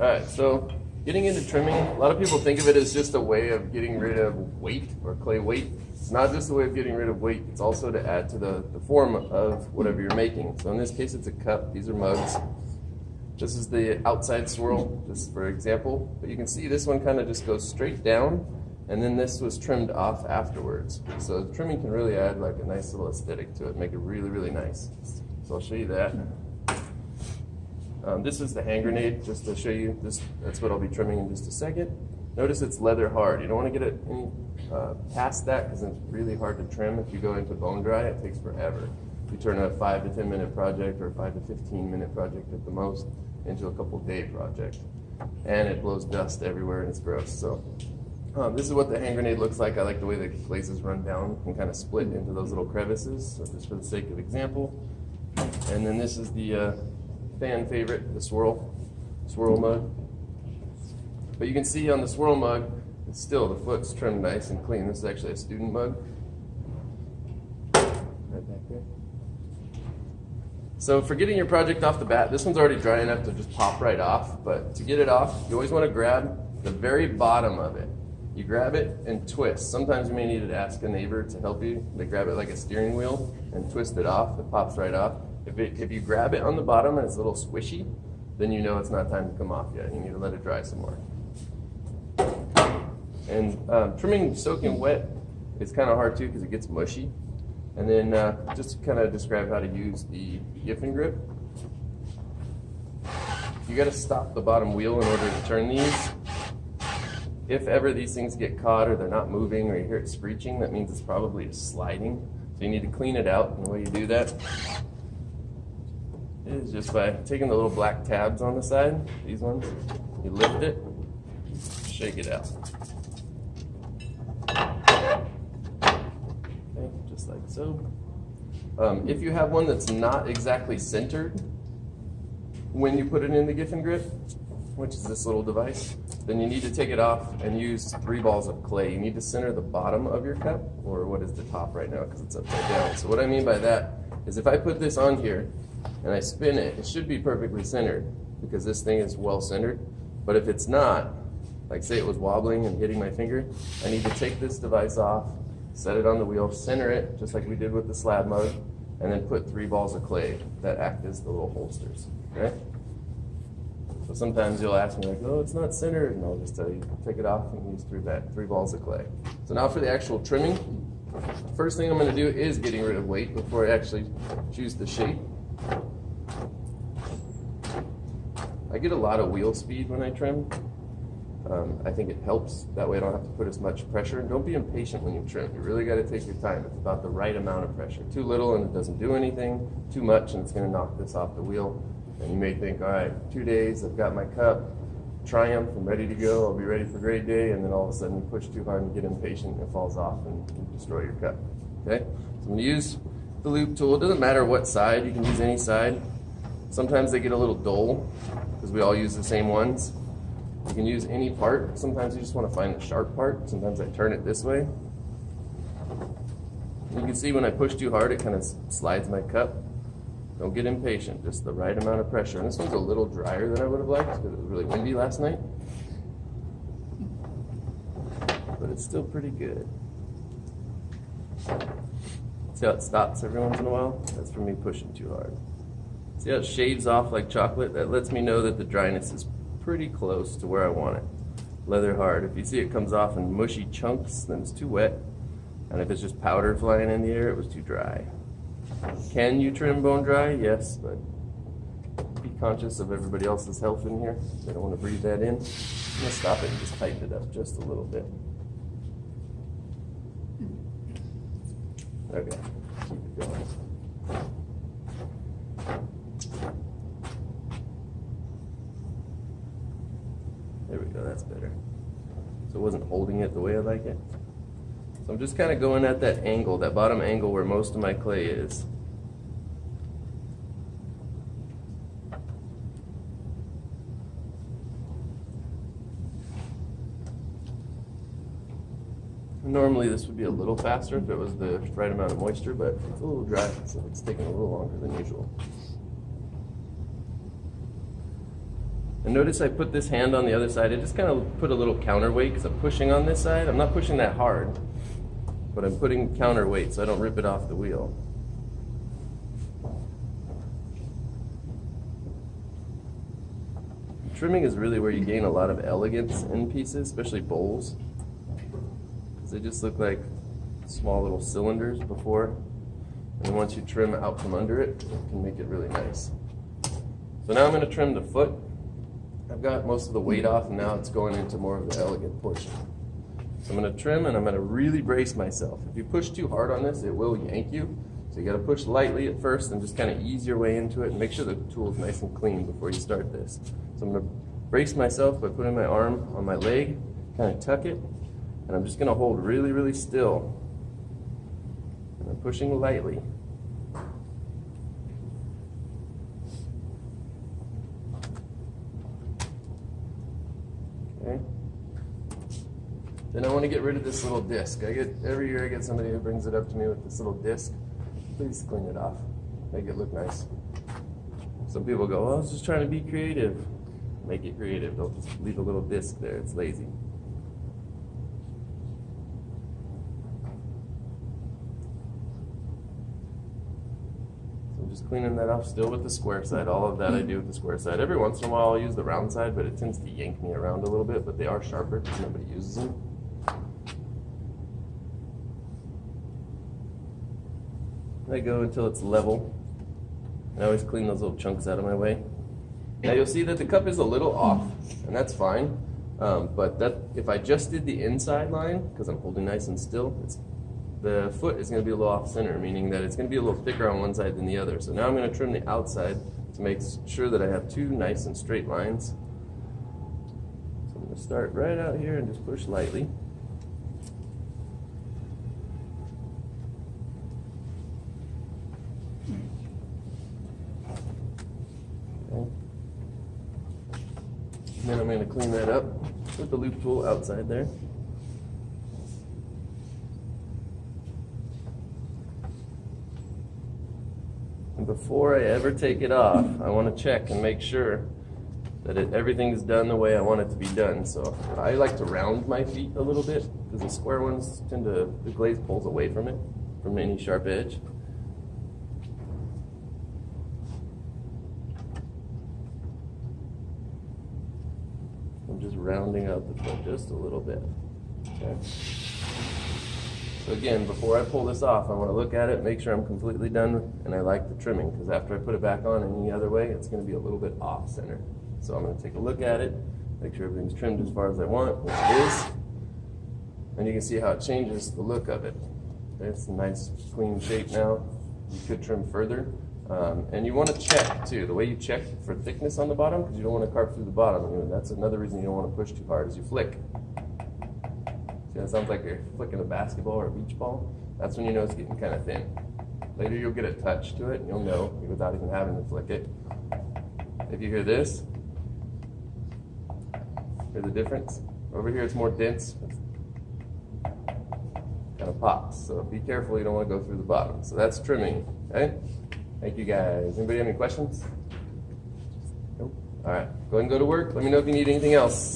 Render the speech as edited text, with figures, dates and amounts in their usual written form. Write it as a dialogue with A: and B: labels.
A: All right, so getting into trimming, a lot of people think of it as just a way of getting rid of weight or clay weight. It's not just a way of getting rid of weight, it's also to add to the form of whatever you're making. So in this case, it's a cup. These are mugs. This is the outside swirl, just for example. But you can see this one kind of just goes straight down, and then this was trimmed off afterwards. So trimming can really add like a nice little aesthetic to it, make it really, really nice. So I'll show you that. This is the hand grenade, just to show you this. That's what I'll be trimming in just a second. Notice it's leather hard. You don't want to get it any past that because it's really hard to trim. If you go into bone dry, it takes forever. You turn a 5 to 10 minute project or a 5 to 15 minute project at the most into a couple day project. And it blows dust everywhere and it's gross. So this is what the hand grenade looks like. I like the way the glazes run down and kind of split into those little crevices, so just for the sake of example. And then this is the fan favorite, the swirl mug. But you can see on the swirl mug, it's still, the foot's trimmed nice and clean. This is actually a student mug. Right back there. So for getting your project off the bat, this one's already dry enough to just pop right off, but to get it off, you always want to grab the very bottom of it. You grab it and twist. Sometimes you may need to ask a neighbor to help you. They grab it like a steering wheel and twist it off. It pops right off. If you grab it on the bottom and it's a little squishy, then you know it's not time to come off yet. You need to let it dry some more. And trimming soaking wet is kind of hard too because it gets mushy. And then just to kind of describe how to use the Giffen grip. You got to stop the bottom wheel in order to turn these. If ever these things get caught or they're not moving or you hear it screeching, that means it's probably sliding. So you need to clean it out. And the way you do that is just by taking the little black tabs on the side, these ones, you lift it, shake it out. Okay, just like so. If you have one that's not exactly centered when you put it in the Giffen grip, which is this little device, then you need to take it off and use 3 balls of clay. You need to center the bottom of your cup, or what is the top right now because it's upside down. So what I mean by that is if I put this on here and I spin it, it should be perfectly centered because this thing is well centered. But if it's not, like say it was wobbling and hitting my finger, I need to take this device off, set it on the wheel, center it, just like we did with the slab mug, and then put 3 balls of clay that act as the little holsters, okay? So sometimes you'll ask me like, oh, it's not centered, and I'll just tell you, take it off and use 3 balls of clay. So now for the actual trimming, first thing I'm gonna do is getting rid of weight before I actually choose the shape. I get a lot of wheel speed when I trim. I think it helps. That way I don't have to put as much pressure. Don't be impatient when you trim. You really got to take your time. It's about the right amount of pressure. Too little and it doesn't do anything. Too much and it's going to knock this off the wheel. And you may think, all right, 2 days, I've got my cup, Triumph, I'm ready to go. I'll be ready for grade day. And then all of a sudden you push too hard and get impatient and it falls off and you destroy your cup. Okay? So I'm going to use the loop tool. It doesn't matter what side. You can use any side. Sometimes they get a little dull because we all use the same ones. You can use any part. Sometimes you just want to find the sharp part. Sometimes I turn it this way. You can see when I push too hard, it kind of slides my cup. Don't get impatient, just the right amount of pressure. And this one's a little drier than I would have liked because it was really windy last night. But it's still pretty good. See how it stops every once in a while? That's from me pushing too hard. See how it shaves off like chocolate? That lets me know that the dryness is pretty close to where I want it. Leather hard. If you see it comes off in mushy chunks, then it's too wet. And if it's just powder flying in the air, it was too dry. Can you trim bone dry? Yes, but be conscious of everybody else's health in here. They don't want to breathe that in. I'm going to stop it and just tighten it up just a little bit. Okay, keep it going. There we go, that's better. So it wasn't holding it the way I like it. So I'm just kind of going at that angle, that bottom angle where most of my clay is. Normally this would be a little faster if it was the right amount of moisture, but it's a little dry, so it's taking a little longer than usual. And notice I put this hand on the other side. I just kind of put a little counterweight because I'm pushing on this side. I'm not pushing that hard, but I'm putting counterweight so I don't rip it off the wheel. Trimming is really where you gain a lot of elegance in pieces, especially bowls. They just look like small little cylinders before, and then once you trim out from under it, it can make it really nice. So now I'm going to trim the foot. I've got most of the weight off, and now it's going into more of the elegant portion. So I'm going to trim, and I'm going to really brace myself. If you push too hard on this, it will yank you. So you got to push lightly at first and just kind of ease your way into it and make sure the tool is nice and clean before you start this. So I'm going to brace myself by putting my arm on my leg, kind of tuck it, and I'm just going to hold really, really still. And I'm pushing lightly. Okay. Then I want to get rid of this little disc. Every year I get somebody who brings it up to me with this little disc. Please clean it off. Make it look nice. Some people go, "Oh, I was just trying to be creative." Make it creative. Don't just leave a little disc there. It's lazy. So I'm just cleaning that off still with the square side. All of that I do with the square side. Every once in a while I'll use the round side, but it tends to yank me around a little bit, but they are sharper because nobody uses them. I go until it's level. I always clean those little chunks out of my way. Now you'll see that the cup is a little off, and that's fine. But if I just did the inside line, because I'm holding nice and still, the foot is going to be a little off center, meaning that it's going to be a little thicker on one side than the other. So now I'm going to trim the outside to make sure that I have two nice and straight lines. So I'm going to start right out here and just push lightly. And then I'm going to clean that up with the loop tool outside there. And before I ever take it off, I want to check and make sure that everything's done the way I want it to be done. So I like to round my feet a little bit because the square ones the glaze pulls away from it, from any sharp edge. I'm just rounding out the foot just a little bit. Okay. So again, before I pull this off, I want to look at it, make sure I'm completely done, and I like the trimming, because after I put it back on any other way, it's going to be a little bit off center. So I'm going to take a look at it, make sure everything's trimmed as far as I want, which it is, and you can see how it changes the look of it. It's a nice clean shape now. You could trim further. And you want to check too, the way you check for thickness on the bottom, because you don't want to carve through the bottom. And that's another reason you don't want to push too hard, is you flick. See, that sounds like you're flicking a basketball or a beach ball. That's when you know it's getting kind of thin. Later you'll get a touch to it and you'll know without even having to flick it. If you hear this, hear the difference? Over here it's more dense. Kind of pops. So be careful, you don't want to go through the bottom. So that's trimming, okay? Thank you guys. Anybody have any questions? Nope. All right. Go ahead and go to work. Let me know if you need anything else.